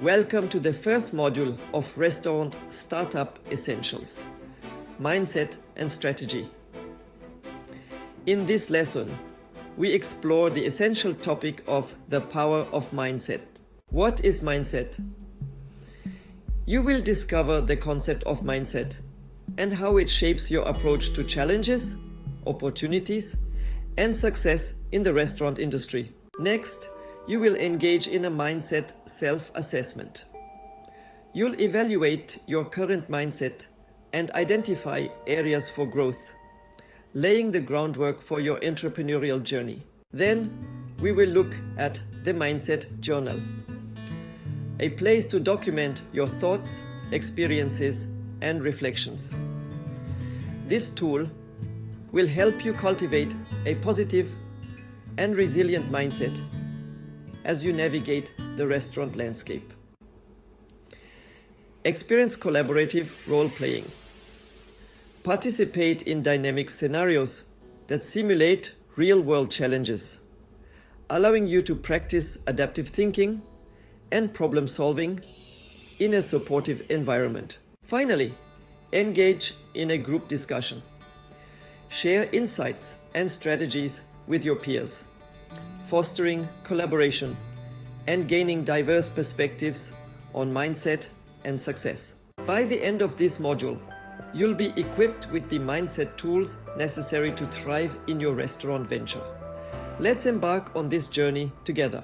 Welcome to the first module of Restaurant Startup Essentials, Mindset and Strategy. In this lesson, we explore the essential topic of the power of mindset. What is mindset? You will discover the concept of mindset and how it shapes your approach to challenges, opportunities, and success in the restaurant industry. Next, you will engage in a mindset self-assessment. You'll evaluate your current mindset and identify areas for growth, laying the groundwork for your entrepreneurial journey. Then, we will look at the Mindset Journal, a place to document your thoughts, experiences, and reflections. This tool will help you cultivate a positive and resilient mindset as you navigate the restaurant landscape. Experience collaborative role-playing. Participate in dynamic scenarios that simulate real-world challenges, allowing you to practice adaptive thinking and problem-solving in a supportive environment. Finally, engage in a group discussion. Share insights and strategies with your peers, fostering collaboration and gaining diverse perspectives on mindset and success. By the end of this module, you'll be equipped with the mindset tools necessary to thrive in your restaurant venture. Let's embark on this journey together.